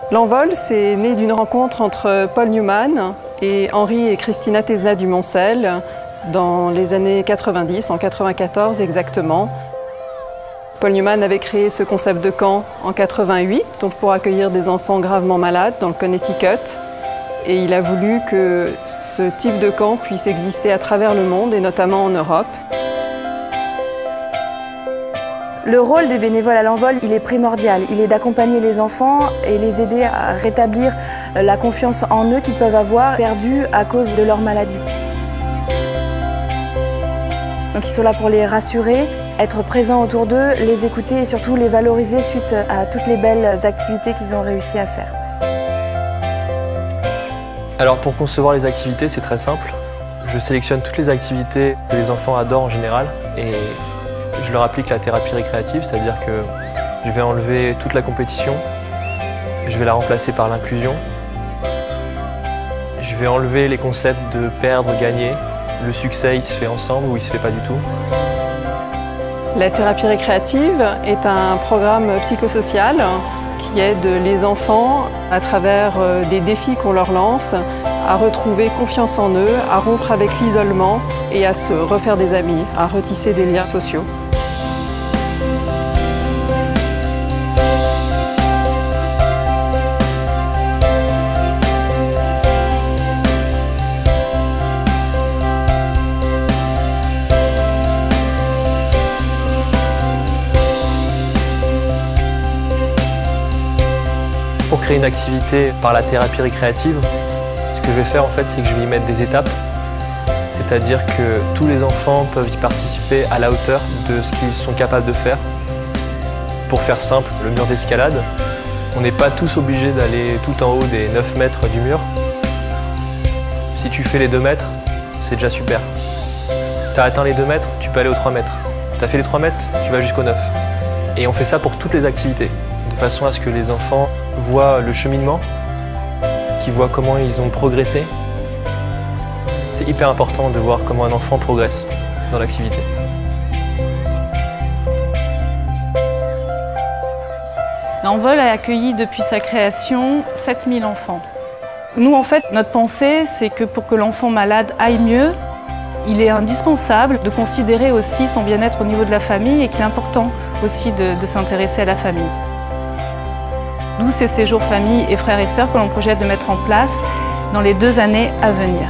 L'Envol, c'est né d'une rencontre entre Paul Newman et Henri et Christina Tesna du Moncel dans les années 90, en 94 exactement. Paul Newman avait créé ce concept de camp en 88, donc pour accueillir des enfants gravement malades dans le Connecticut. Et il a voulu que ce type de camp puisse exister à travers le monde et notamment en Europe. Le rôle des bénévoles à l'Envol, il est primordial. Il est d'accompagner les enfants et les aider à rétablir la confiance en eux qu'ils peuvent avoir perdue à cause de leur maladie. Donc ils sont là pour les rassurer, être présents autour d'eux, les écouter et surtout les valoriser suite à toutes les belles activités qu'ils ont réussi à faire. Alors pour concevoir les activités, c'est très simple. Je sélectionne toutes les activités que les enfants adorent en général et je leur applique la thérapie récréative, c'est-à-dire que je vais enlever toute la compétition, je vais la remplacer par l'inclusion, je vais enlever les concepts de perdre, gagner, le succès il se fait ensemble ou il se fait pas du tout. La thérapie récréative est un programme psychosocial qui aide les enfants, à travers des défis qu'on leur lance, à retrouver confiance en eux, à rompre avec l'isolement et à se refaire des amis, à retisser des liens sociaux. Pour créer une activité par la thérapie récréative, ce que je vais faire en fait, c'est que je vais y mettre des étapes. C'est-à-dire que tous les enfants peuvent y participer à la hauteur de ce qu'ils sont capables de faire. Pour faire simple, le mur d'escalade, on n'est pas tous obligés d'aller tout en haut des 9 mètres du mur. Si tu fais les 2 mètres, c'est déjà super. Tu as atteint les 2 mètres, tu peux aller aux 3 mètres. Tu as fait les 3 mètres, tu vas jusqu'aux 9. Et on fait ça pour toutes les activités, de façon à ce que les enfants voient le cheminement, qu'ils voient comment ils ont progressé. C'est hyper important de voir comment un enfant progresse dans l'activité. L'Envol a accueilli depuis sa création 7000 enfants. Nous, en fait, notre pensée, c'est que pour que l'enfant malade aille mieux, il est indispensable de considérer aussi son bien-être au niveau de la famille et qu'il est important aussi de s'intéresser à la famille. D'où ces séjours famille et frères et sœurs que l'on projette de mettre en place dans les 2 années à venir.